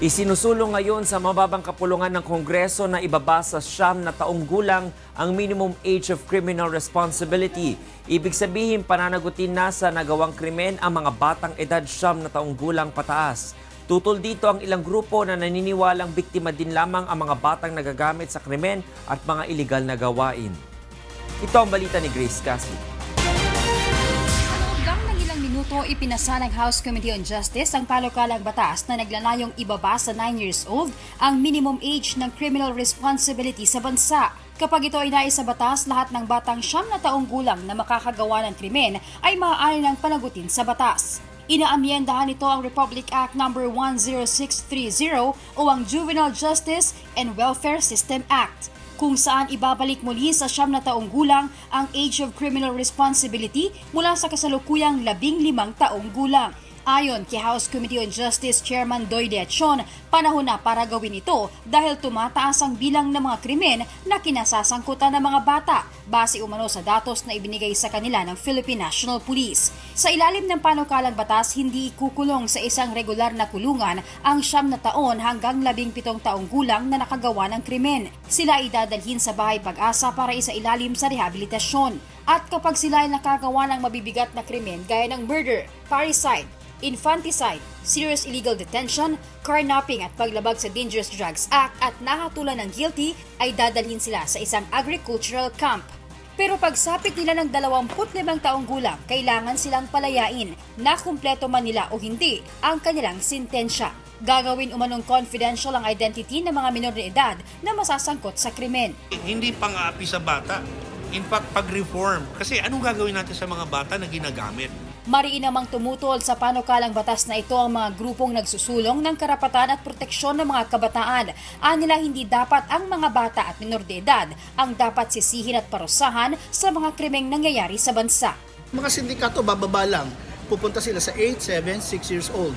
Isinusulong ngayon sa mababang kapulungan ng Kongreso na ibaba sa 9 na taong gulang ang minimum age of criminal responsibility. Ibig sabihin, pananagutin na sa nagawang krimen ang mga batang edad 9 na taong gulang pataas. Tutol dito ang ilang grupo na naniniwalang biktima din lamang ang mga batang nagagamit sa krimen at mga iligal na gawain. Ito ang balita ni Grace Cassie. Ipinasa ng House Committee on Justice ang panukalang batas na naglalayong ibaba sa 9 years old ang minimum age ng criminal responsibility sa bansa. Kapag ito ay nais sa batas, lahat ng batang 9 na taong gulang na makakagawa ng krimen ay maaari ng panagutin sa batas. Inaamyendahan nito ang Republic Act No. 10630 o ang Juvenile Justice and Welfare System Act, kung saan ibabalik muli sa 9 na taong gulang ang age of criminal responsibility mula sa kasalukuyang 15 taong gulang. Ayon kay House Committee on Justice Chairman Doy De Achon, panahon na para gawin ito dahil tumataas ang bilang ng mga krimen na kinasasangkutan ng mga bata base umano sa datos na ibinigay sa kanila ng Philippine National Police. Sa ilalim ng panukalang batas, hindi ikukulong sa isang regular na kulungan ang 9 na taon hanggang 17 taong gulang na nakagawa ng krimen. Sila ay dadalhin sa Bahay Pag-asa para isailalim sa rehabilitasyon. At kapag sila ay nakagawa ng mabibigat na krimen gaya ng murder, parricide, infanticide, serious illegal detention, carnapping at paglabag sa Dangerous Drugs Act at nahatulan ng guilty, ay dadalhin sila sa isang agricultural camp. Pero pagsapit nila ng 25 taong gulang, kailangan silang palayain na kumpleto man nila o hindi ang kanilang sintensya. Gagawin umanong confidential ang identity ng mga minor na edad na masasangkot sa krimen. Hindi pang-aapi sa bata. In fact, pag-reform. Kasi anong gagawin natin sa mga bata na ginagamit? Mariin namang tumutol sa panukalang batas na ito ang mga grupong nagsusulong ng karapatan at proteksyon ng mga kabataan. Anila hindi dapat ang mga bata at minor de edad ang dapat sisihin at parusahan sa mga krimeng nangyayari sa bansa. Mga sindikato bababa lang, pupunta sila sa 8, 7, 6 years old.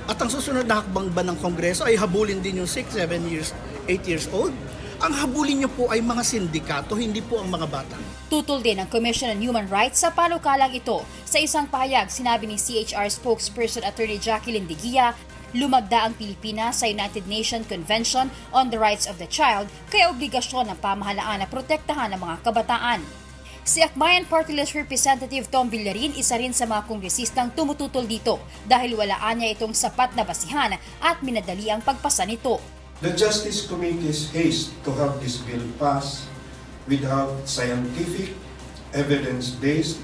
At ang susunod na hakbang ba ng Kongreso ay habulin din yung 6, 7 years, 8 years old? Ang habulin niyo po ay mga sindikato, hindi po ang mga bata. Tutol din ang Commission on Human Rights sa panukalang ito. Sa isang pahayag, sinabi ni CHR spokesperson Attorney Jacqueline De Guia, lumagda ang Pilipinas sa United Nations Convention on the Rights of the Child, kaya obligasyon ng pamahalaan na protektahan ang mga kabataan. Si Akbayan Party List Representative Tom Villarin, isa rin sa mga kongresistang tumututol dito dahil walaan niya itong sapat na basihan at minadali ang pagpasa nito. The Justice Committee's haste to have this bill passed without scientific, evidence-based,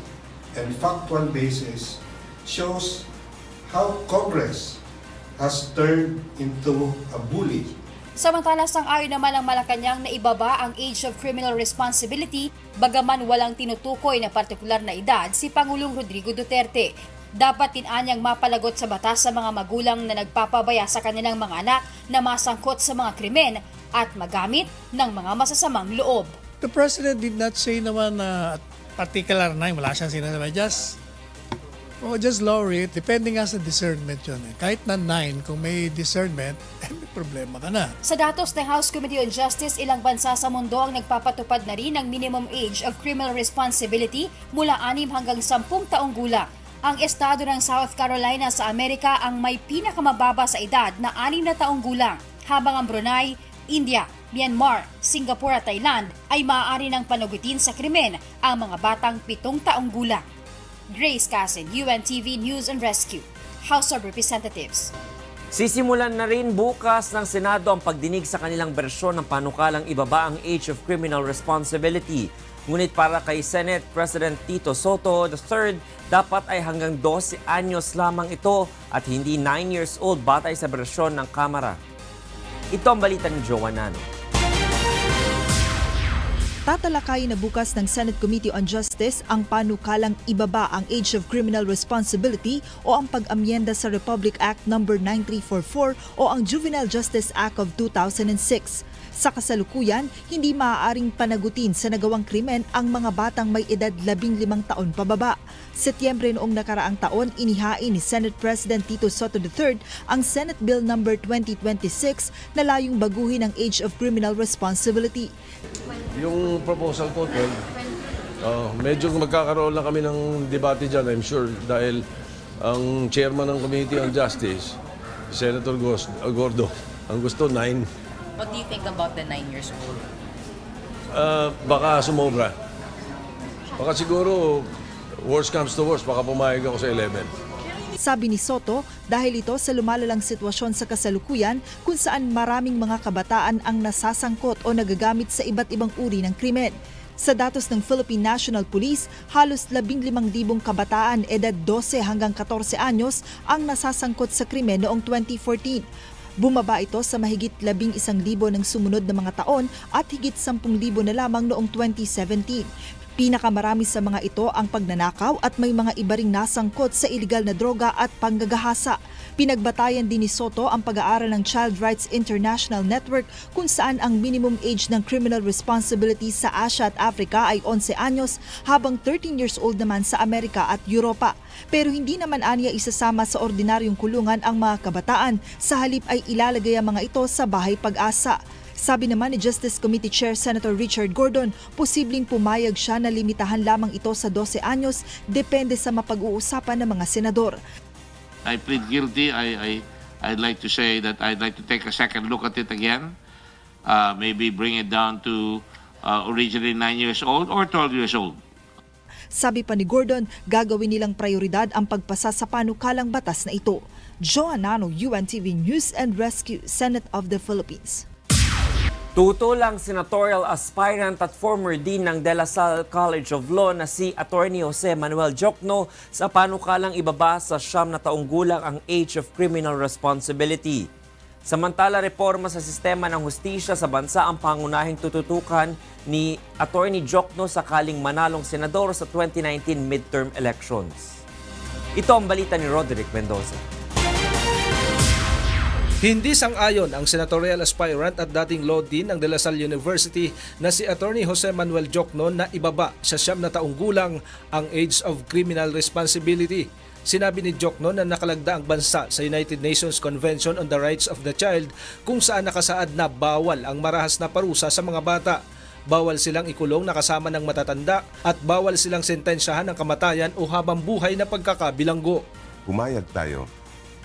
and factual basis shows how Congress has turned into a bully. Samantala, sang-ayon naman ang Malacanang na ibaba ang age of criminal responsibility bagaman walang tinutukoy na partikular na edad si Pangulong Rodrigo Duterte. Dapat din anyang mapalagot sa batas sa mga magulang na nagpapabaya sa kanilang mga anak na masangkot sa mga krimen at magamit ng mga masasamang loob. The President did not say naman na particular na, wala siyang sinasabi, just lower it, depending nga sa discernment yun. Kahit na 9, kung may discernment, may problema ka na. Sa datos ng House Committee on Justice, ilang bansa sa mundo ang nagpapatupad na rin ng minimum age of criminal responsibility mula 6 hanggang 10 taong gulang. Ang estado ng South Carolina sa Amerika ang may pinakamababa sa edad na 6 na taong gulang, habang ang Brunei, India, Myanmar, Singapore at Thailand ay maaari ng panagutin sa krimen ang mga batang 7 taong gulang. Grace Cassin, UNTV News and Rescue, House of Representatives. Sisimulan na rin bukas ng Senado ang pagdinig sa kanilang bersyon ng panukalang ibaba ang age of criminal responsibility. Ngunit para kay Senate President Tito Soto III, dapat ay hanggang 12 anyos lamang ito at hindi 9 years old batay sa bersyon ng Kamara. Ito ang balita ni Joan Nano. Tatalakayin na bukas ng Senate Committee on Justice ang panukalang ibaba ang age of criminal responsibility o ang pag-amyenda sa Republic Act No. 9344 o ang Juvenile Justice Act of 2006. Sa kasalukuyan, hindi maaaring panagutin sa nagawang krimen ang mga batang may edad 15 taon pababa. Setyembre noong nakaraang taon, inihain ni Senate President Tito Soto III ang Senate Bill No. 2026 na layong baguhin ang age of criminal responsibility. Yung proposal ko, medyo magkakaroon lang kami ng debate dyan, I'm sure, dahil ang chairman ng Committee on Justice Senator Gordo, ang gusto 9. What do you think about the 9 years old? Baka sumobra. Baka siguro, worst comes to worst, baka pumayag ako sa 11. Sabi ni Soto, dahil ito sa lumalalang sitwasyon sa kasalukuyan kung saan maraming mga kabataan ang nasasangkot o nagagamit sa iba't ibang uri ng krimen. Sa datos ng Philippine National Police, halos 15,000 kabataan edad 12 hanggang 14 anyos ang nasasangkot sa krimen noong 2014. Bumaba ito sa mahigit 11,000 ng sumunod na mga taon at higit 10,000 na lamang noong 2017. Pinakamarami sa mga ito ang pagnanakaw at may mga iba ring nasangkot sa iligal na droga at panggagahasa. Pinagbatayan din ni Soto ang pag-aaral ng Child Rights International Network kung saan ang minimum age ng criminal responsibility sa Asia at Africa ay 11 anyos habang 13 years old naman sa Amerika at Europa. Pero hindi naman aniya isasama sa ordinaryong kulungan ang mga kabataan, sa halip ay ilalagay ang mga ito sa bahay pag-asa. Sabi naman ni Justice Committee Chair Senator Richard Gordon, posibleng pumayag siya na limitahan lamang ito sa 12 anyos depende sa mapag-uusapan ng mga senador. I plead guilty. I'd like to say that I'd like to take a second look at it again. Maybe bring it down to originally 9 years old or 12 years old. Sabi pa ni Gordon, gagawin nilang prioridad ang pagpasa sa panukalang batas na ito. Joanano, UNTV News and Rescue, Senate of the Philippines. Tutol ang senatorial aspirant at former dean ng De La Salle College of Law na si Attorney Jose Manuel Jocno sa panukalang ibaba sa 9 na taong gulang ang age of criminal responsibility. Samantala, reforma sa sistema ng hustisya sa bansa ang pangunahing tututukan ni Attorney Jocno sakaling manalong senador sa 2019 midterm elections. Ito ang balita ni Roderick Mendoza. Hindi sang-ayon ang senatorial aspirant at dating law dean ng De La Salle University na si Attorney Jose Manuel Jocno na ibaba sa 9 na taong gulang ang age of criminal responsibility. Sinabi ni Jocno na nakalagda ang bansa sa United Nations Convention on the Rights of the Child kung saan nakasaad na bawal ang marahas na parusa sa mga bata. Bawal silang ikulong na kasama ng matatanda at bawal silang sentensyahan ng kamatayan o habang buhay na pagkakabilanggo. Pumayag tayo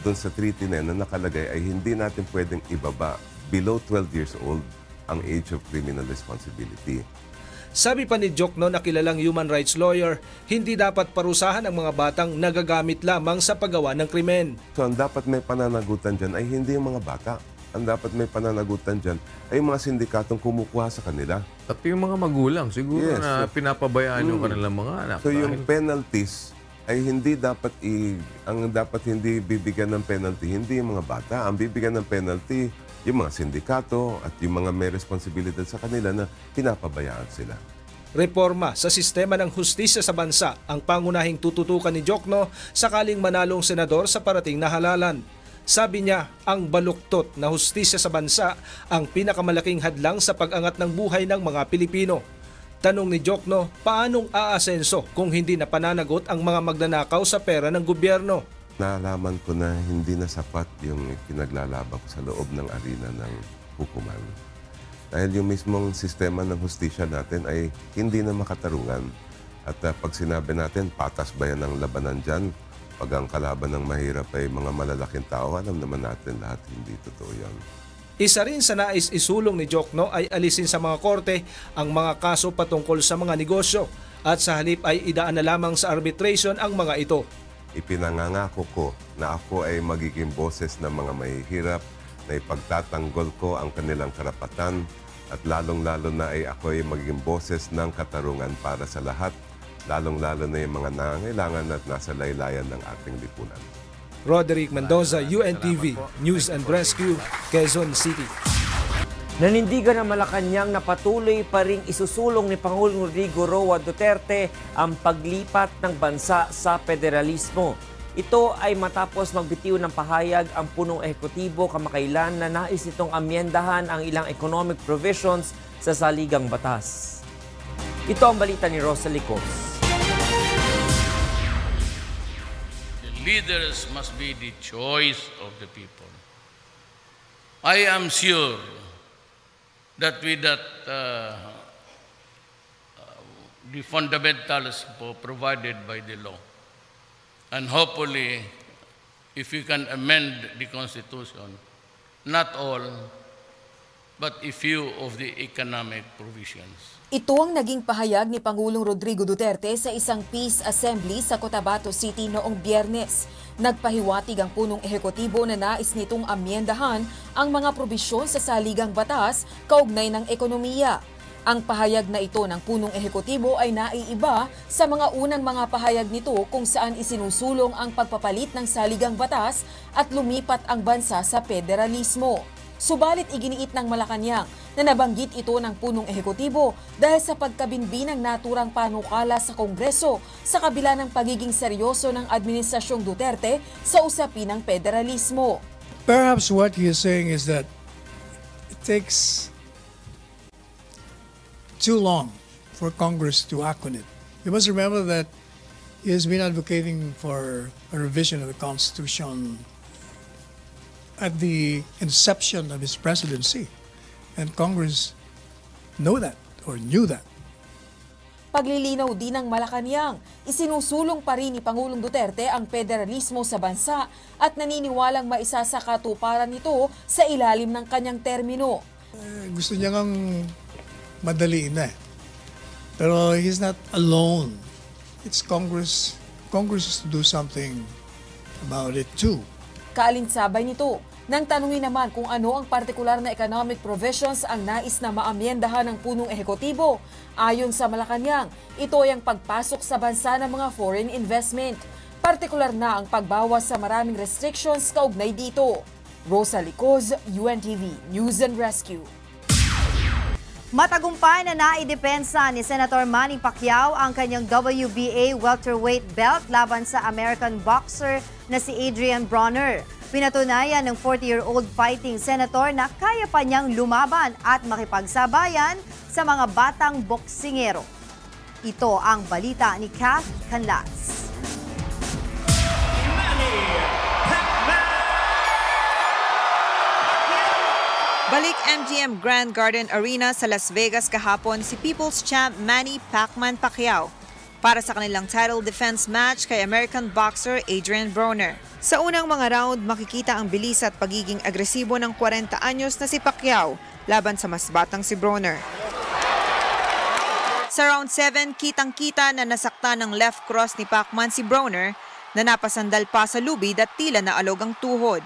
doon sa treaty na nakalagay ay hindi natin pwedeng ibaba below 12 years old ang age of criminal responsibility. Sabi pa ni Jocno na kilalang human rights lawyer, hindi dapat parusahan ang mga batang nagagamit lamang sa paggawa ng krimen. So ang dapat may pananagutan dyan ay hindi yung mga bata. Ang dapat may pananagutan dyan ay yung mga sindikatong kumukuha sa kanila. At yung mga magulang, siguro na pinapabayaan yung kanilang mga anak. So yung penalties ay hindi dapat ang dapat hindi bibigyan ng penalty, hindi yung mga bata. Ang bibigyan ng penalty, yung mga sindikato at yung mga may responsibilidad sa kanila na pinapabayaan sila. Reforma sa sistema ng hustisya sa bansa ang pangunahing tututukan ni Jocno sakaling manalong senador sa parating na halalan. Sabi niya, ang baluktot na hustisya sa bansa ang pinakamalaking hadlang sa pag-angat ng buhay ng mga Pilipino. Tanong ni Jocno, paanong aasenso kung hindi na pananagot ang mga magnanakaw sa pera ng gobyerno? Naalaman ko na hindi na sapat yung pinaglalaban ko sa loob ng arena ng hukuman. Dahil yung mismong sistema ng hustisya natin ay hindi na makatarungan. At pag sinabi natin, patas ba yan ang labanan dyan? Pag ang kalaban ng mahirap ay mga malalaking tao, alam naman natin lahat hindi totoo yan. Isa rin sa nais isulong ni Jocno ay alisin sa mga korte ang mga kaso patungkol sa mga negosyo at sa halip ay idaan na lamang sa arbitration ang mga ito. Ipinangangako ko na ako ay magiging boses ng mga mahihirap, na ipagtatanggol ko ang kanilang karapatan at lalong-lalo na ay ako ay magiging boses ng katarungan para sa lahat, lalong-lalo na yung mga nangangailangan at nasa laylayan ng ating lipunan. Roderick Mendoza, UNTV, News and Rescue, Quezon City. Nanindigan ng Malacanang na patuloy pa ring isusulong ni Pangulong Rodrigo Roa Duterte ang paglipat ng bansa sa federalismo. Ito ay matapos magbitiw ng pahayag ang punong ehekutibo kamakailan na nais itong amyendahan ang ilang economic provisions sa saligang batas. Ito ang balita ni Rosalie Cos. Leaders must be the choice of the people. I am sure that with that the fundamentals provided by the law, and hopefully if we can amend the Constitution, not all, but a few of the economic provisions. Ito ang naging pahayag ni Pangulong Rodrigo Duterte sa isang peace assembly sa Cotabato City noong Biyernes. Nagpahiwatig ang punong ehekutibo na nais nitong amyendahan ang mga probisyon sa saligang batas kaugnay ng ekonomiya. Ang pahayag na ito ng punong ehekutibo ay naiiba sa mga unang mga pahayag nito kung saan isinusulong ang pagpapalit ng saligang batas at lumipat ang bansa sa federalismo. Subalit iginiit ng Malacanang na nabanggit ito ng punong ehekutibo dahil sa pagkabinbi ng naturang panukala sa Kongreso sa kabila ng pagiging seryoso ng Administrasyong Duterte sa usapin ng federalismo. Perhaps what he is saying is that it takes too long for Congress to act on it. You must remember that he has been advocating for a revision of the Constitution at the inception of his presidency. And Congress knew that. Paglilinaw din ng Malacanang, isinusulong pa rin ni Pangulong Duterte ang federalismo sa bansa at naniniwalang maisasakatuparan nito sa ilalim ng kanyang termino. Gusto niya ngang madaliin na. Pero he's not alone. It's Congress. Congress has to do something about it too. Kaalinsabay nito, nang tanungin naman kung ano ang partikular na economic provisions ang nais na maamyendahan ng punong ehekutibo. Ayon sa Malacanang, ito ay ang pagpasok sa bansa ng mga foreign investment. Partikular na ang pagbawas sa maraming restrictions kaugnay dito. Rosa Licoz, UNTV News and Rescue. Matagumpay na naidepensa ni Senator Manny Pacquiao ang kanyang WBA welterweight belt laban sa American boxer na si Adrian Broner. Pinatunayan ng 40-year-old fighting senator na kaya pa niyang lumaban at makipagsabayan sa mga batang boksingero. Ito ang balita ni Kath Canlas. Balik MGM Grand Garden Arena sa Las Vegas kahapon si People's Champ Manny "Pacman" Pacquiao para sa kanilang title defense match kay American boxer Adrian Broner. Sa unang mga round, makikita ang bilis at pagiging agresibo ng 40 anyos na si Pacquiao laban sa mas batang si Broner. Sa round 7, kitang-kita na nasakta ng left cross ni Pacman si Broner na napasandal pa sa lubid at tila na alog ang tuhod.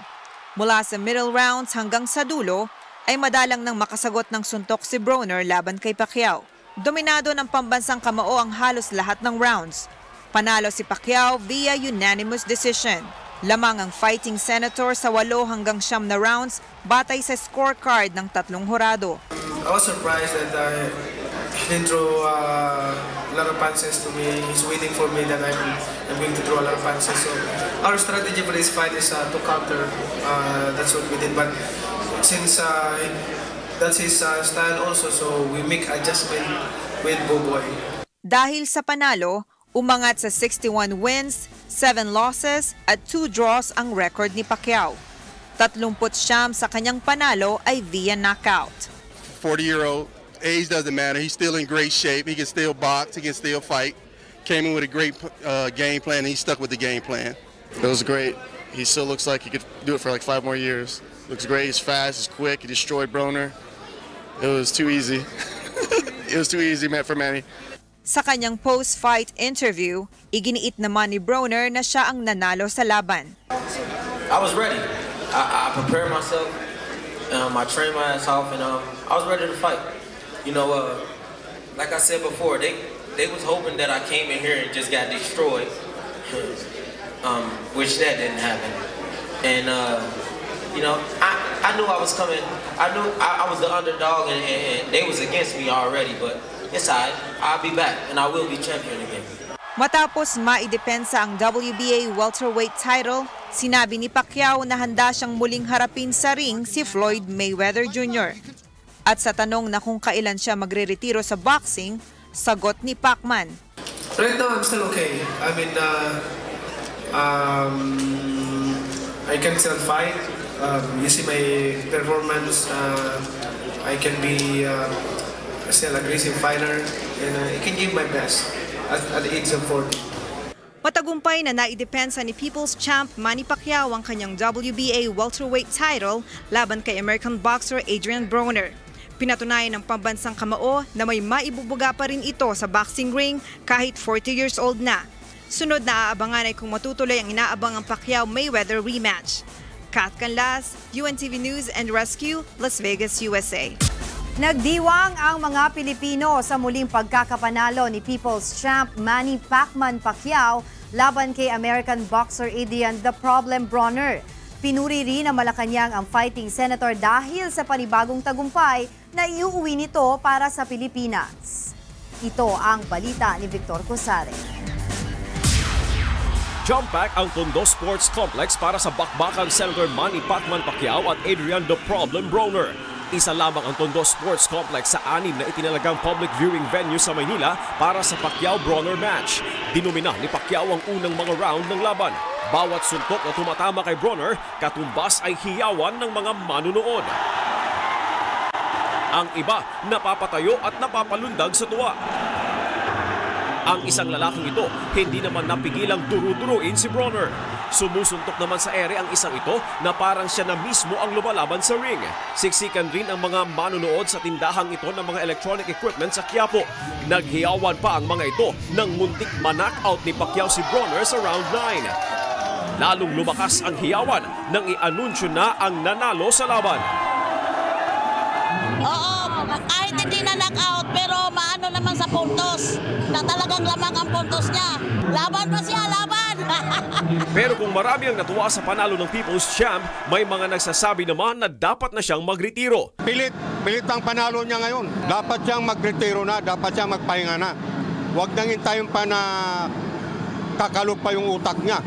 Mula sa middle rounds hanggang sa dulo, ay madalang nang makasagot ng suntok si Broner laban kay Pacquiao. Dominado ng pambansang kamao ang halos lahat ng rounds. Panalo si Pacquiao via unanimous decision. Lamang ang fighting senator sa 8 hanggang 9 na rounds batay sa scorecard ng 3 hurado. I was surprised that he didn't throw a lot of punches to me. He's waiting for me that I'm going to throw a lot of punches. So our strategy for this fight is to counter. That's what we did. But since that's his style also, so we make adjustment with Boboy. Dahil sa panalo, umangat sa 61 wins, 7 losses at 2 draws ang record ni Pacquiao. 39 sa kanyang panalo ay via knockout. 40-year-old, age doesn't matter. He's still in great shape. He can still box. He can still fight. Came in with a great game plan, and he stuck with the game plan. It was great. He still looks like he could do it for like 5 more years. Looks great. He's fast. He's quick. He destroyed Broner. It was too easy. It was too easy, for Manny. Sa kanyang post-fight interview, iginiit naman ni Broner na siya ang nanalo sa laban. I was ready. I prepared myself. I trained my ass off, and I was ready to fight. You know, like I said before, they was hoping that I came in here and just got destroyed, which that didn't happen. And you know, I knew I was coming. I knew I was the underdog, and they was against me already. But it's alright. I'll be back, and I will be champion again. Matapos maidepensa ang WBA welterweight title, sinabi ni Pacquiao na handa siyang muling harapin sa ring si Floyd Mayweather Jr. At sa tanong na kung kailan siya magre-retiro sa boxing, sagot ni Pacman. Right now, I'm still okay. I mean, I can still fight. You see my performance. I can be still aggressive fighter, and I can give my best at the age of 40. Matagumpay na naidepensa ni People's Champ Manny Pacquiao ang kanyang WBA welterweight title laban kay American boxer Adrian Broner. Pinatunayan ng pambansang kamao na may maibubuga pa rin ito sa boxing ring kahit 40 years old na. Sunod na aabangan ay kung matutuloy ang inaabangang Pacquiao-Mayweather rematch. Kat Canlas, UNTV News and Rescue, Las Vegas, USA. Nagdiwang ang mga Pilipino sa muling pagkakapanalo ni People's Champ Manny Pacquiao laban kay American boxer Adrian "The Problem" Broner. Pinuri rin ng Malacanang ang fighting senator dahil sa panibagong tagumpay na iuuwi nito para sa Pilipinas. Ito ang balita ni Victor Cosare. Jump back ang Tondo Sports Complex para sa bakbakang Senator Manny Pacquiao at Adrian "The Problem" Broner. Isa lamang ang Tondo Sports Complex sa 6 na itinalagang public viewing venue sa Maynila para sa Pacquiao-Broner match. Dinumina ni Pacquiao ang unang mga round ng laban. Bawat suntok na tumatama kay Broner, katumbas ay hiyawan ng mga manunood. Ang iba napapatayo at napapalundag sa tuwa. Ang isang lalaking ito, hindi naman napigilang duru-duruin si Broner. Sumusuntok naman sa ere ang isang ito na parang siya na mismo ang lumalaban sa ring. Siksikan rin ang mga manunood sa tindahang ito ng mga electronic equipment sa Quiapo. Naghiyawan pa ang mga ito nang muntik ma-knockout ni Pacquiao si Broner sa round 9. Lalong lumakas ang hiyawan nang i-anunsyo na ang nanalo sa laban. Oo, kahit hindi na knockout pero maano naman sa puntos na talagang lamang ang puntos niya. Laban pa siya, laban! Pero kung marami ang natuwa sa panalo ng People's Champ, may mga nagsasabi naman na dapat na siyang magretiro. Pilit ang panalo niya ngayon. Dapat siyang magretiro na, dapat siyang magpahinga na. Huwag nang hintayin pa na kakalog pa yung utak niya.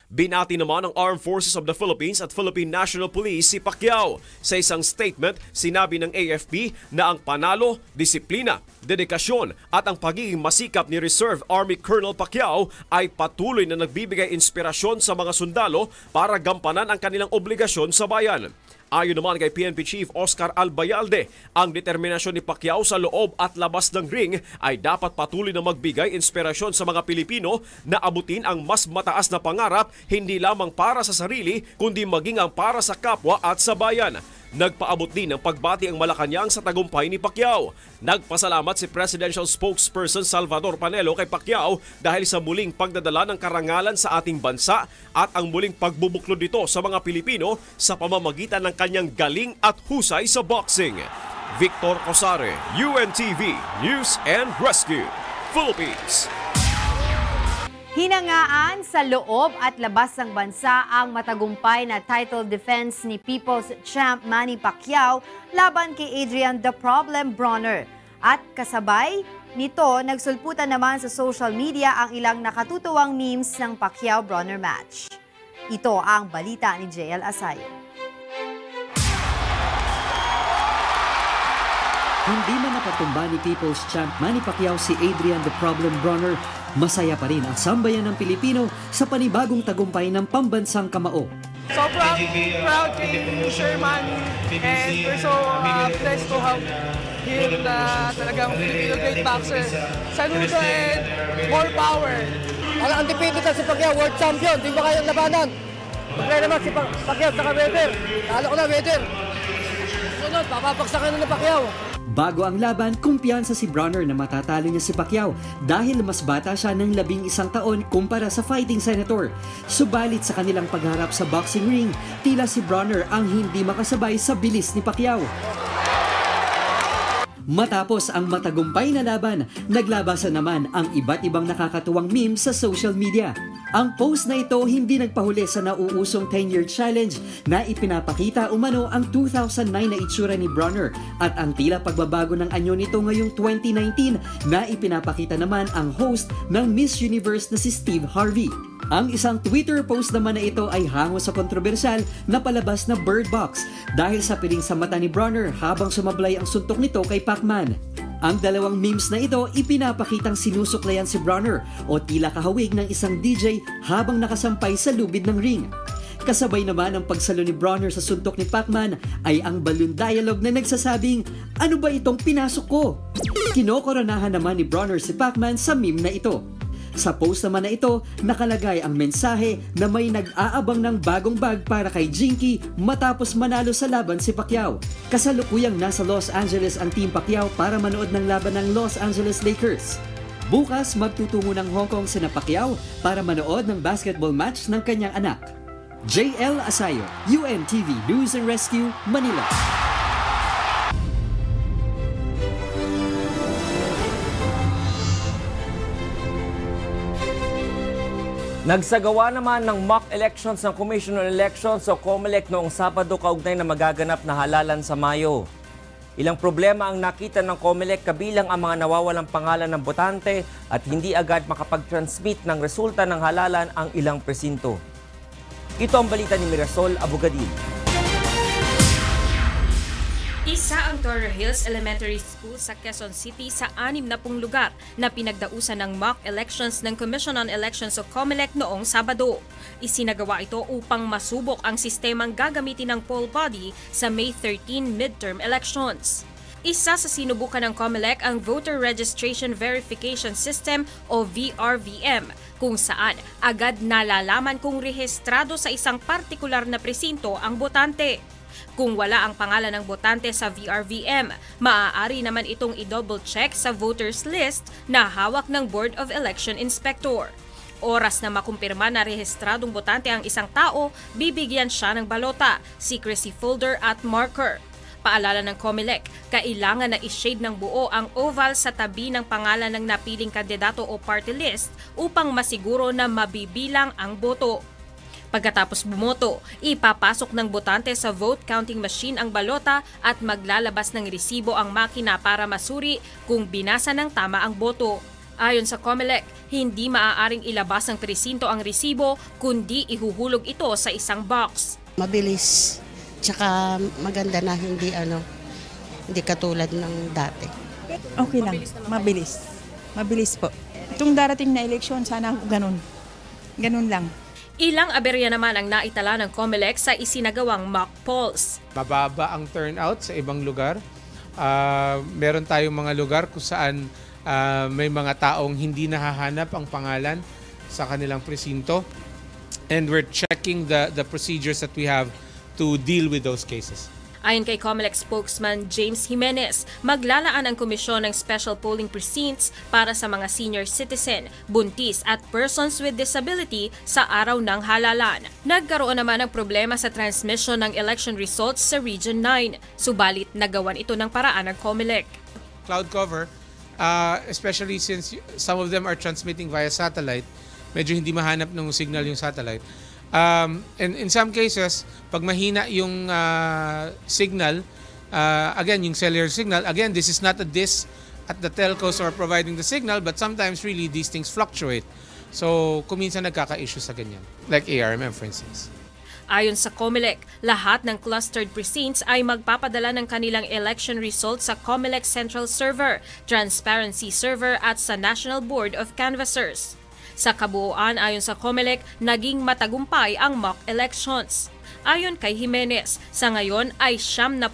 Binati naman ng Armed Forces of the Philippines at Philippine National Police si Pacquiao. Sa isang statement, sinabi ng AFP na ang panalo, disiplina, dedikasyon at ang pagiging masikap ni Reserve Army Colonel Pacquiao ay patuloy na nagbibigay inspirasyon sa mga sundalo para gampanan ang kanilang obligasyon sa bayan. Ayon naman kay PNP Chief Oscar Albayalde, ang determinasyon ni Pacquiao sa loob at labas ng ring ay dapat patuloy na magbigay inspirasyon sa mga Pilipino na abutin ang mas mataas na pangarap hindi lamang para sa sarili kundi maging ang para sa kapwa at sa bayan. Nagpaabot din ng pagbati ang Malacanang sa tagumpay ni Pacquiao. Nagpasalamat si Presidential Spokesperson Salvador Panelo kay Pacquiao dahil sa muling pagdadala ng karangalan sa ating bansa at ang muling pagbubuklod nito sa mga Pilipino sa pamamagitan ng kanyang galing at husay sa boxing. Victor Cosare, UNTV News and Rescue, Philippines. Hinangaan sa loob at labas ng bansa ang matagumpay na title defense ni People's Champ Manny Pacquiao laban kay Adrian "The Problem" Broner. At kasabay nito, nagsulputan naman sa social media ang ilang nakatutuwang memes ng Pacquiao-Broner match. Ito ang balita ni JL Asayo. Hindi man napatumba ni People's Champ Manny Pacquiao si Adrian "The Problem" Broner, masaya pa rin ang sambayan ng Pilipino sa panibagong tagumpay ng pambansang kamao. Sobrang proud kay Sherman and we're so blessed to have him na talagang Filipino great boxer. Saludo and more power. Undefeated na si Pacquiao, world champion, di ba kayang labanan? Magkaya naman si Pacquiao sa Mayweather. Talo ko na Mayweather. Sunod, papapagsakan na Pacquiao. Bago ang laban, kumpiyansa si Broner na matatalo niya si Pacquiao dahil mas bata siya ng 11 taon kumpara sa fighting senator. Subalit sa kanilang pagharap sa boxing ring, tila si Broner ang hindi makasabay sa bilis ni Pacquiao. Matapos ang matagumpay na laban, naglabasan naman ang iba't ibang nakakatuwang memes sa social media. Ang post na ito hindi nagpahuli sa nauusong 10-year challenge na ipinapakita umano ang 2009 na itsura ni Broner at ang tila pagbabago ng anyo nito ngayong 2019 na ipinapakita naman ang host ng Miss Universe na si Steve Harvey. Ang isang Twitter post naman na ito ay hango sa kontrobersyal na palabas na Bird Box dahil sa piling sa mata ni Broner habang sumablay ang suntok nito kay Pacman. Ang dalawang memes na ito ipinapakitang sinusuklayan si Broner o tila kahawig ng isang DJ habang nakasampay sa lubid ng ring. Kasabay naman ang pagsalo ni Broner sa suntok ni Pacman ay ang balloon dialogue na nagsasabing, "Ano ba itong pinasok ko?" Kinokoronahan naman ni Broner si Pacman sa meme na ito. Sa post naman na ito, nakalagay ang mensahe na may nag-aabang ng bagong bag para kay Jinky matapos manalo sa laban si Pacquiao. Kasalukuyang nasa Los Angeles ang Team Pacquiao para manood ng laban ng Los Angeles Lakers. Bukas magtutungo ng Hong Kong sina Pacquiao para manood ng basketball match ng kanyang anak. JL Asayo, UNTV News and Rescue, Manila. Nagsagawa naman ng mock elections ng Commission on Elections o COMELEC noong Sabado kaugnay na magaganap na halalan sa Mayo. Ilang problema ang nakita ng COMELEC kabilang ang mga nawawalang pangalan ng botante at hindi agad makapag-transmit ng resulta ng halalan ang ilang presinto. Ito ang balita ni Mirasol Abogadil. Isa ang Toro Hills Elementary School sa Quezon City sa 60 lugar na pinagdausan ng mock elections ng Commission on Elections o COMELEC noong Sabado. Isinagawa ito upang masubok ang sistemang gagamitin ng poll body sa May 13 midterm elections. Isa sa sinubukan ng COMELEC ang Voter Registration Verification System o VRVM, kung saan agad nalalaman kung rehistrado sa isang partikular na presinto ang botante. Kung wala ang pangalan ng botante sa VRVM, maaari naman itong i-double check sa voters list na hawak ng Board of Election Inspector. Oras na makumpirma na rehistradong botante ang isang tao, bibigyan siya ng balota, secrecy folder at marker. Paalala ng COMELEC, kailangan na i-shade ng buo ang oval sa tabi ng pangalan ng napiling kandidato o party list upang masiguro na mabibilang ang boto. Pagkatapos bumoto, ipapasok ng botante sa vote counting machine ang balota at maglalabas ng resibo ang makina para masuri kung binasa ng tama ang boto. Ayon sa COMELEC, hindi maaaring ilabas ng presinto ang resibo kundi ihuhulog ito sa isang box. Mabilis, tsaka maganda na hindi katulad ng dati. Okay lang, mabilis. Mabilis po. Itong darating na eleksyon, sana ganun. Ganun lang. Ilang aberya naman ang naitala ng COMELEC sa isinagawang mock polls. Mababa ang turnout sa ibang lugar. Meron tayong mga lugar kung saan may mga taong hindi nahahanap ang pangalan sa kanilang presinto. And we're checking the procedures that we have to deal with those cases. Ayon kay COMELEC spokesman James Jimenez, maglalaan ang komisyon ng special polling precincts para sa mga senior citizen, buntis at persons with disability sa araw ng halalan. Nagkaroon naman ng problema sa transmission ng election results sa Region 9, subalit nagawan ito ng paraan ng COMELEC. Cloud cover, especially since some of them are transmitting via satellite, medyo hindi mahanap ng signal yung satellite. And in some cases, pag mahina yung signal, again, yung cellular signal, again, this is not a diss at the telcos who are providing the signal, but sometimes really these things fluctuate. So, kuminsan nagkaka-issue sa ganyan, like ARMM for instance. Ayon sa COMELEC, lahat ng clustered precincts ay magpapadala ng kanilang election results sa COMELEC Central Server, Transparency Server at sa National Board of Canvassers. Sa kabuuan, ayon sa COMELEC, naging matagumpay ang mock elections. Ayon kay Jimenez, sa ngayon ay 70%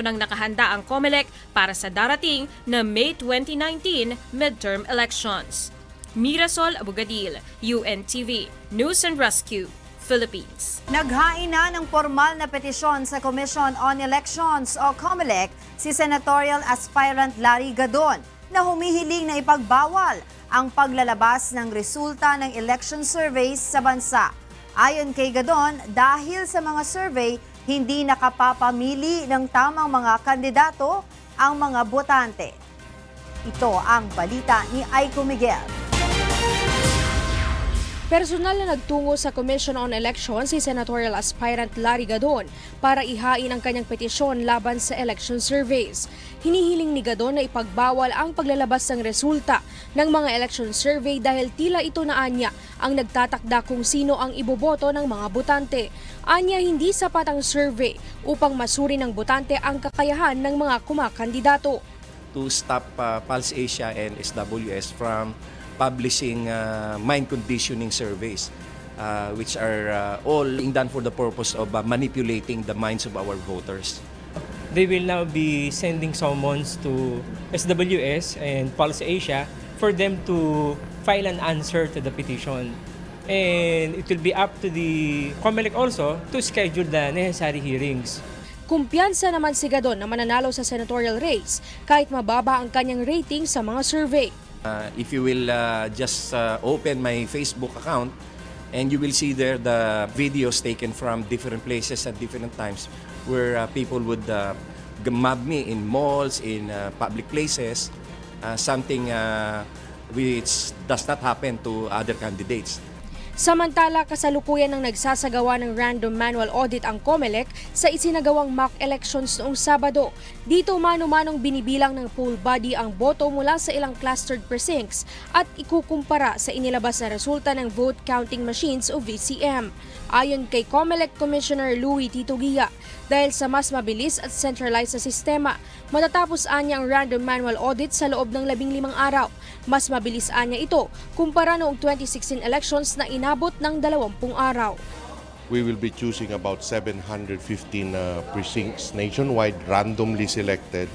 ng nakahanda ang COMELEC para sa darating na May 2019 midterm elections. Mirasol Abogadil, UNTV, News and Rescue, Philippines. Naghain na ng formal na petisyon sa Commission on Elections o COMELEC si Senatorial Aspirant Larry Gadon na humihiling na ipagbawal ang paglalabas ng resulta ng election surveys sa bansa. Ayon kay Gadon, dahil sa mga survey, hindi nakapapamili ng tamang mga kandidato ang mga botante. Ito ang balita ni Aiko Miguel. Personal na nagtungo sa Commission on Elections si Senatorial Aspirant Larry Gadon para ihain ang kanyang petisyon laban sa election surveys. Hinihiling ni Gadon na ipagbawal ang paglalabas ng resulta ng mga election survey dahil tila ito na anya ang nagtatakda kung sino ang iboboto ng mga botante. Anya hindi sapat ang survey upang masuri ng botante ang kakayahan ng mga kumakandidato. To stop Pulse Asia and SWS from publishing mind conditioning surveys which are all being done for the purpose of manipulating the minds of our voters. They will now be sending summons to SWS and Pulse Asia for them to file an answer to the petition. And it will be up to the COMELEC also to schedule the necessary hearings. Kumpiyansa naman si Gadon na mananalo sa senatorial race kahit mababa ang kanyang rating sa mga survey. If you will just open my Facebook account, and you will see there the videos taken from different places at different times where people would mob me in malls, in public places, something which does not happen to other candidates. Samantala, kasalukuyan ng nagsasagawa ng random manual audit ang COMELEC sa isinagawang mock elections noong Sabado. Dito mano-manong binibilang ng poll body ang boto mula sa ilang clustered precincts at ikukumpara sa inilabas na resulta ng vote counting machines o VCM. Ayon kay COMELEC Commissioner Louie Tito Guia, dahil sa mas mabilis at centralized na sistema, matatapos anya ang random manual audit sa loob ng 15 araw. Mas mabilis anya ito kumpara noong 2016 elections na inabot ng 20 araw. We will be choosing about 715 precincts nationwide, randomly selected,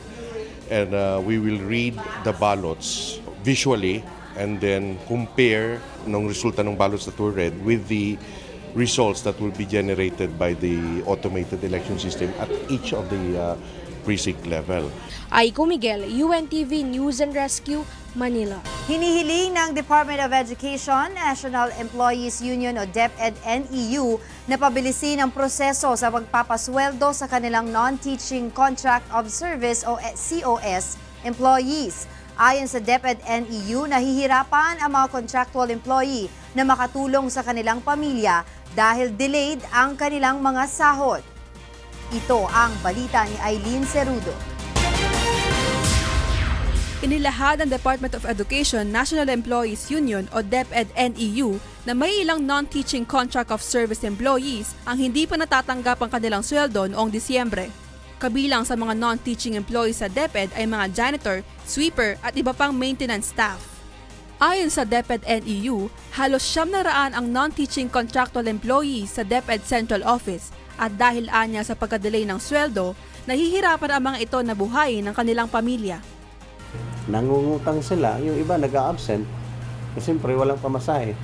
and we will read the ballots visually and then compare ng resulta ng ballots that were read with the results that will be generated by the automated election system at each of the precinct level. Aiko Miguel, UNTV News and Rescue, Manila. Hinihiling ng Department of Education, National Employees Union o DepEd-NEU na pabilisin ang proseso sa pagpapasweldo sa kanilang Non-Teaching Contract of Service o COS employees. Ayon sa DepEd-NEU, nahihirapan ang mga contractual employee na makatulong sa kanilang pamilya dahil delayed ang kanilang mga sahod. Ito ang balita ni Aileen Cerudo. Inilahad ng Department of Education National Employees Union o DepEd-NEU na may ilang non-teaching contract of service employees ang hindi pa natatanggap ang kanilang sweldo noong Disyembre. Kabilang sa mga non-teaching employees sa DepEd ay mga janitor, sweeper at iba pang maintenance staff. Ayon sa DepEd-NEU, halos 700 ang non-teaching contractual employees sa DepEd Central Office at dahil anya sa pagkadelay ng sweldo, nahihirapan ang mga ito na buhayin ng kanilang pamilya. Nangungutang sila, yung iba nag-a-absent, kasi siyempre walang pamasahe.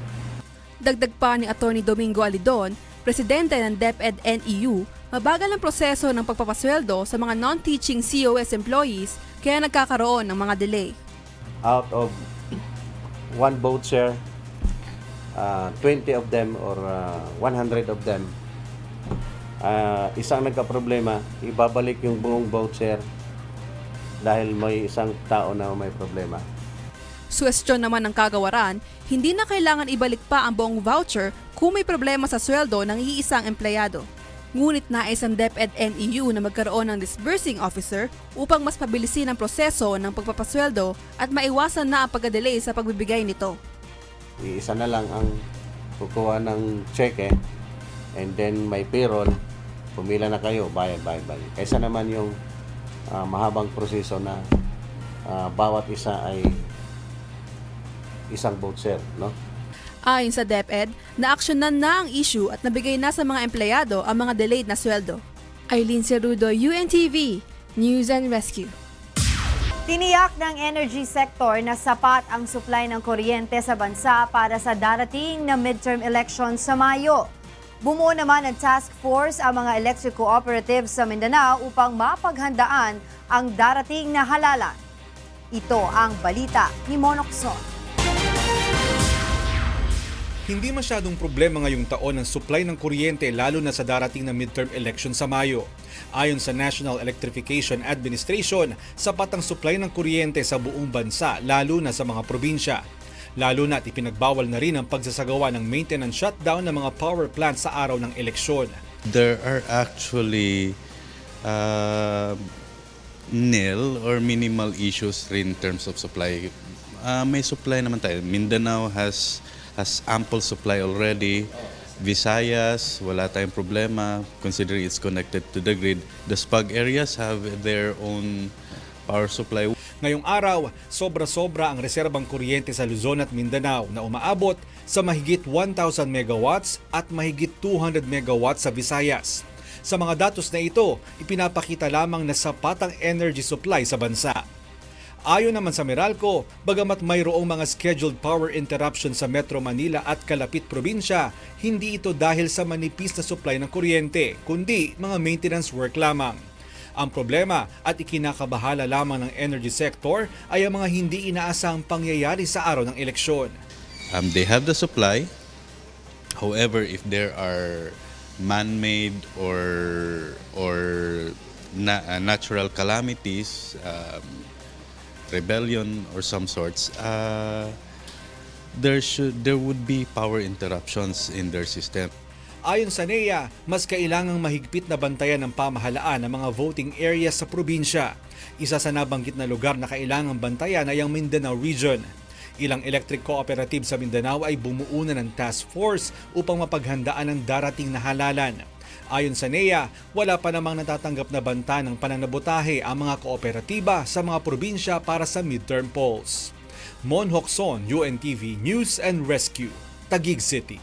Dagdag pa ni Atty. Domingo Alidon, presidente ng DepEd-NEU, mabagal ang proseso ng pagpapasweldo sa mga non-teaching COS employees kaya nagkakaroon ng mga delay. Out of one voucher, 20 of them or 100 of them, isang nagka-problema, ibabalik yung buong voucher dahil may isang tao na may problema. Suwestyon naman ng kagawaran, hindi na kailangan ibalik pa ang buong voucher kung may problema sa sweldo ng iisang empleyado. Ngunit nais ang DepEd-NEU na magkaroon ng disbursing officer upang mas pabilisin ang proseso ng pagpapasweldo at maiwasan na ang pagkadelay sa pagbibigay nito. Isa na lang ang kukuha ng cheque and then may payroll, pumila na kayo, bayad. Kaysa naman yung mahabang proseso na bawat isa ay isang voucher, no? Ayon sa DepEd, naaksyonan na ang issue at nabigay na sa mga empleyado ang mga delayed na sweldo. Aileen Cerudo, UNTV, News and Rescue. Tiniyak ng energy sector na sapat ang supply ng kuryente sa bansa para sa darating na midterm election sa Mayo. Bumuo naman ng task force ang mga electric cooperatives sa Mindanao upang mapaghandaan ang darating na halalan. Ito ang balita ni Monokson. Hindi masyadong problema ngayong taon ang supply ng kuryente lalo na sa darating na midterm election sa Mayo. Ayon sa National Electrification Administration, sapat ang supply ng kuryente sa buong bansa lalo na sa mga probinsya. Lalo na't ipinagbawal na rin ang pagsasagawa ng maintenance shutdown ng mga power plants sa araw ng eleksyon. There are actually nil or minimal issues in terms of supply. May supply naman tayo. Mindanao has ample supply already. Visayas, wala tayong problema considering it's connected to the grid. The SPAG areas have their own power supply. Ngayong araw, sobra-sobra ang reserbang kuryente sa Luzon at Mindanao na umaabot sa mahigit 1,000 megawatts at mahigit 200 megawatts sa Visayas. Sa mga datos na ito, ipinapakita lamang na sapat ang energy supply sa bansa. Ayon naman sa Meralco, bagamat mayroong mga scheduled power interruption sa Metro Manila at kalapit probinsya, hindi ito dahil sa manipis na supply ng kuryente, kundi mga maintenance work lamang. Ang problema at ikinakabahala lamang ng energy sector ay ang mga hindi inaasahang pangyayari sa araw ng eleksyon. They have the supply. However, if there are man-made or natural calamities, rebellion or some sorts, there would be power interruptions in their system. Ayon sa NEA, mas kailangang mahigpit na bantayan ng pamahalaan ang mga voting areas sa probinsya. Isa sa nabanggit na lugar na kailangang bantayan ay ang Mindanao Region. Ilang electric cooperative sa Mindanao ay bumuo na ng task force upang mapaghandaan ang darating na halalan. Ayon sa NEA, wala pa namang natatanggap na banta ng pananabotahe ang mga kooperatiba sa mga probinsya para sa midterm polls. Mon Hocson, UNTV News and Rescue, Taguig City.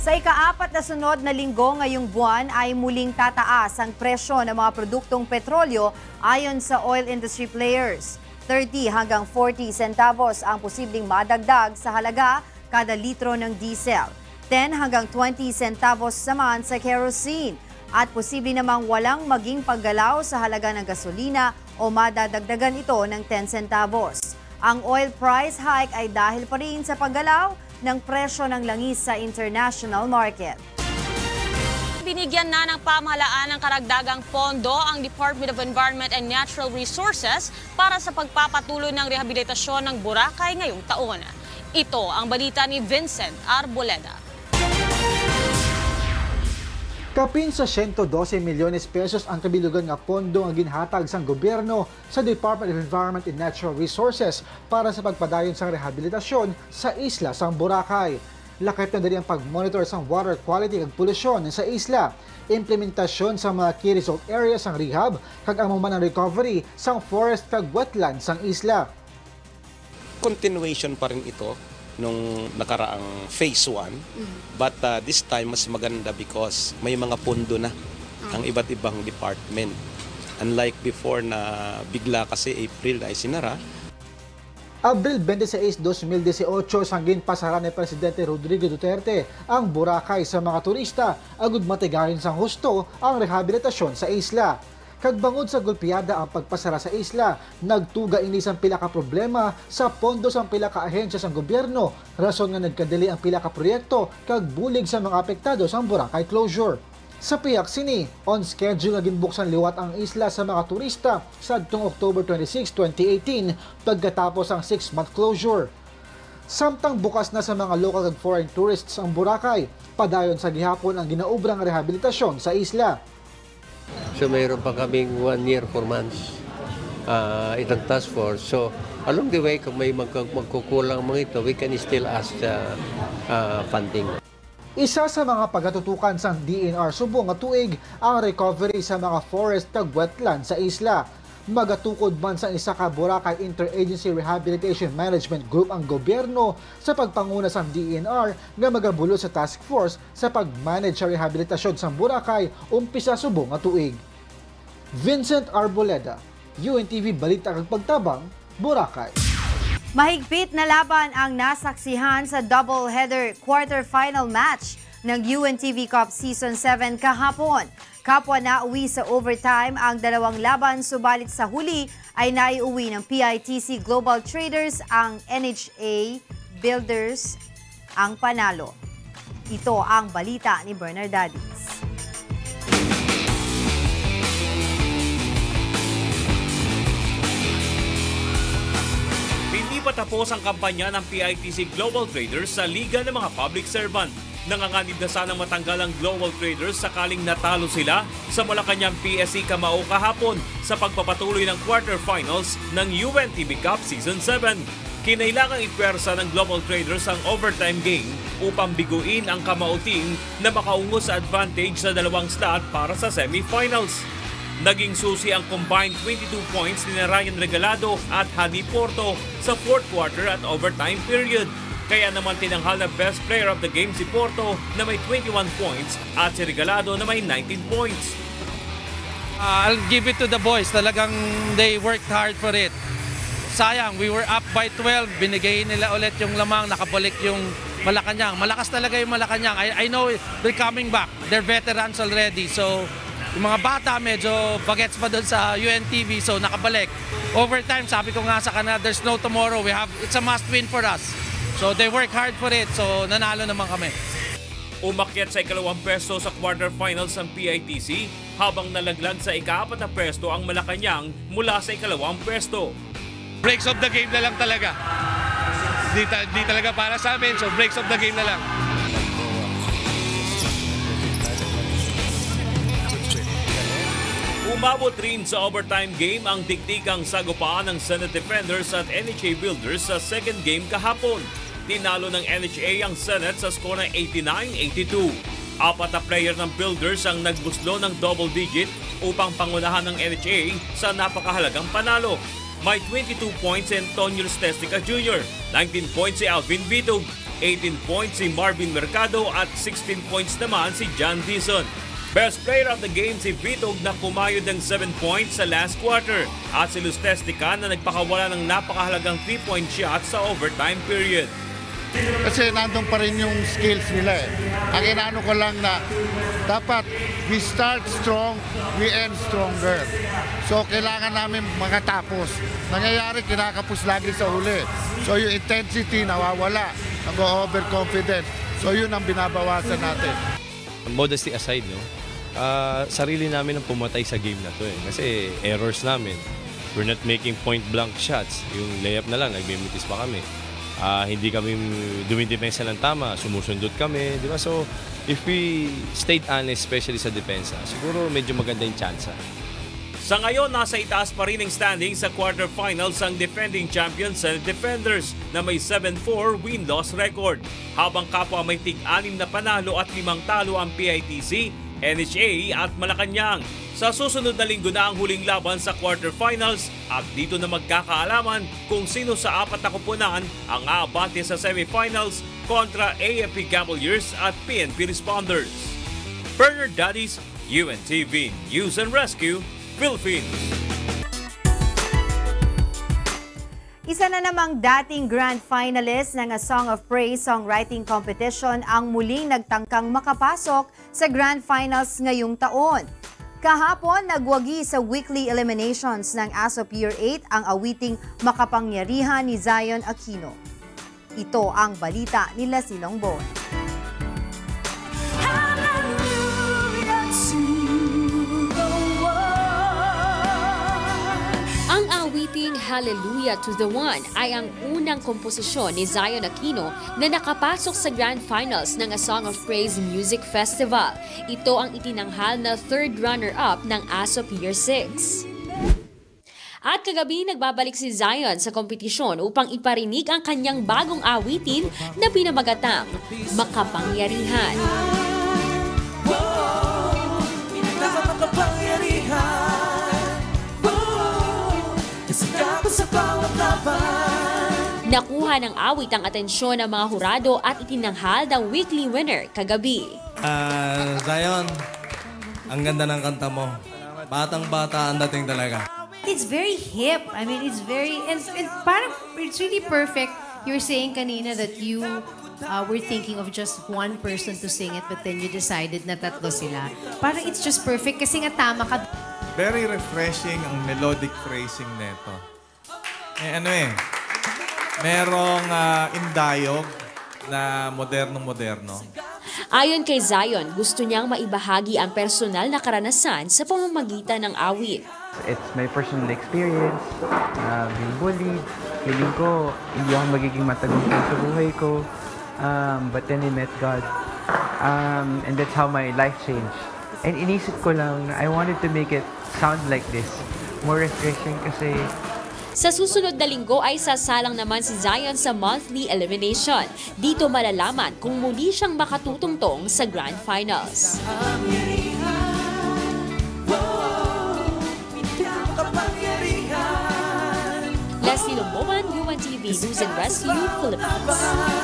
Sa ika-4 na sunod na linggo ngayong buwan ay muling tataas ang presyo ng mga produktong petrolyo ayon sa oil industry players. 30 hanggang 40 centavos ang posibleng madagdag sa halaga kada litro ng diesel. 10 hanggang 20 centavos naman sa kerosene at posible namang walang maging paggalaw sa halaga ng gasolina o madadagdagan ito ng 10 centavos. Ang oil price hike ay dahil pa rin sa paggalaw ng presyo ng langis sa international market. Binigyan na ng pamahalaan ng karagdagang pondo ang Department of Environment and Natural Resources para sa pagpapatuloy ng rehabilitasyon ng Boracay ngayong taon. Ito ang balita ni Vincent Arboleda. Kapin sa 112 milyones pesos ang kabilugan nga pondo ang ginhatag sang gobyerno sa Department of Environment and Natural Resources para sa pagpadayon sang rehabilitasyon sa isla sang Boracay. Lakip na dali ang pag-monitor sang water quality ug polusyon sa isla, implementasyon sa mga key result areas sang rehab kag ang ng recovery sang forest kag wetland sang isla. Continuation pa rin ito nung nakaraang phase 1, but this time mas maganda because may mga pondo na ang iba't ibang department. Unlike before na bigla kasi April ay sinara. Abril 26, 2018 sanggin pasara ni Presidente Rodrigo Duterte ang Boracay sa mga turista agud matigayon sang husto ang rehabilitasyon sa isla. Kagbangod sa gulpiyada ang pagpasara sa isla, nagtuga ini sang pila ka problema sa pondo sang pila ka ahensya sang gobyerno, rason nga nagkadili ang pila ka proyekto kag bulig sa mga apektado sang Boracay closure. Sa piyak sini, on schedule nga ginbuksan liwat ang isla sa mga turista sadtong October 26, 2018 pagkatapos ang 6-month closure. Samtang bukas na sa mga local and foreign tourists ang Boracay, padayon sa gihapon ang ginaubrang rehabilitasyon sa isla. So mayroon pa kaming 1 year, 4 months itong task force. So along the way, kung may magkukulang mga ito, we can still ask funding. Isa sa mga pagatutukan sang DNR subong nga tuig ang recovery sa mga forest kag wetland sa isla. Magatukod man sa isa ka Boracay Interagency Rehabilitation Management Group ang gobyerno sa pagpanguna sang DNR nga magabulo sa task force sa pag-manage sa rehabilitasyon sang Boracay umpisa subong nga tuig. Vincent Arboleda, UNTV Balita kag Pagtabang, Boracay. Mahigpit na laban ang nasaksihan sa double-header quarter-final match ng UNTV Cup Season 7 kahapon. Kapwa na uwi sa overtime ang dalawang laban, subalit sa huli ay naiuwi ng PITC Global Traders ang NHA Builders ang panalo. Ito ang balita ni Bernardadis. Hindi pa tapos ang kampanya ng PITC Global Traders sa Liga ng mga Public Servant. Nanganganib na sanang matanggal ang Global Traders sakaling natalo sila sa Malacanang PSC Camao kahapon sa pagpapatuloy ng quarterfinals ng UNTV Cup Season 7. Kinailangang ipwersa ng Global Traders ang overtime game upang biguin ang Camao team na makaungo sa advantage sa dalawang slot para sa semifinals. Naging susi ang combined 22 points ni Ryan Regalado at Hani Porto sa fourth quarter at overtime period. Kaya naman tinanghal na best player of the game si Porto na may 21 points at si Regalado na may 19 points. I'll give it to the boys. Talagang they worked hard for it. Sayang, we were up by 12. Binigay nila ulit yung lamang, nakabalik yung Malacanang. Malakas talaga yung Malacanang. I know they're coming back. They're veterans already. So, yung mga bata medyo bagets pa doon sa UNTV. So, nakabalik. Overtime, sabi ko nga sa kanila, there's no tomorrow. It's a must win for us. So, they work hard for it. So, nanalo naman kami. Umakyat sa ikalawang pwesto sa quarterfinals ng PITC habang nalaglag sa ika-4 na pwesto ang Malacanang mula sa ikalawang pwesto. Breaks of the game na lang talaga. Di talaga para sa amin, so breaks of the game na lang. Umabot rin sa overtime game ang dikdikang sagupaan ng Senate Defenders at NHA Builders sa second game kahapon. Tinalo ng NHA ang Senate sa score na 89-82. 4 na player ng Builders ang nagbuslo ng double digit upang pangunahan ng NHA sa napakahalagang panalo. May 22 points si Antonio Stestica Jr., 19 points si Alvin Vitog, 18 points si Marvin Mercado at 16 points naman si John Dizon. Best player of the game si Vitog na kumayod ng 7 points sa last quarter at si Lustestica na nagpakawala ng napakahalagang 3-point shot sa overtime period. Kasi nandun pa rin yung skills nila eh. Ang inaano ko lang na dapat we start strong, we end stronger. So kailangan namin makatapos. Nangyayari, kinakapos lagi sa huli. So yung intensity nawawala, nag-overconfidence. So yun ang binabawasan natin. Modesty aside, no? Sarili namin ang pumatay sa game na to eh. Kasi errors namin. We're not making point blank shots. Yung layup na lang, nagmimitis pa kami. Hindi kami dumidepensa ng tama, sumusundot kami, di ba? So, if we stayed honest, especially sa depensa, siguro medyo maganda yung tsansa. Sa ngayon, nasa itaas pa rin ang standing sa quarterfinals ang defending champions Senate Defenders na may 7-4 win-loss record. Habang kapwa may tig-6 na panalo at 5 talo ang PITC, NHA at Malacanang. Sa susunod na linggo na ang huling laban sa quarterfinals at dito na magkakaalaman kung sino sa 4 na kupunan ang aabante sa semifinals kontra AFP Cavaliers at PNP Responders. Bernard Daddies, UNTV News and Rescue, Philippines. Isa na namang dating grand finalist ng A Song of Praise Songwriting Competition ang muling nagtangkang makapasok sa grand finals ngayong taon. Kahapon, nagwagi sa weekly eliminations ng ASOP Year 8 ang awiting Makapangyarihan ni Zion Aquino. Ito ang balita ni Leslie Longbon. Ang awiting Hallelujah to the One ay ang unang komposisyon ni Zion Aquino na nakapasok sa Grand Finals ng A Song of Praise Music Festival. Ito ang itinanghal na third runner-up ng ASOP Year 6. At kagabi nagbabalik si Zion sa kompetisyon upang iparinig ang kanyang bagong awitin na pinamagatang Makapangyarihan. Nakuha ng awit ang atensyon ng mga hurado at itinanghal ng weekly winner kagabi. Zion, ang ganda ng kanta mo. Batang-bata ang dating talaga. It's very hip. I mean, it's very, and parang it's really perfect. You were saying kanina that you were thinking of just one person to sing it, but then you decided na tatlo sila. Parang it's just perfect kasi nga tama ka. Very refreshing ang melodic phrasing neto. Merong indayog na moderno-moderno. Ayon kay Zion, gusto niyang maibahagi ang personal na karanasan sa pamamagitan ng awit. It's my personal experience, being bullied. Feeling ko, hindi ako magiging matagumpay sa buhay ko. But then I met God. And that's how my life changed. And inisip ko lang na I wanted to make it sound like this. More refreshing kasi. Sa susunod na linggo ay sasalang naman si Zion sa monthly elimination. Dito malalaman kung muli siyang makatutungtong sa Grand Finals. Leslie Longbon, UNTV News and Rescue, Philippines.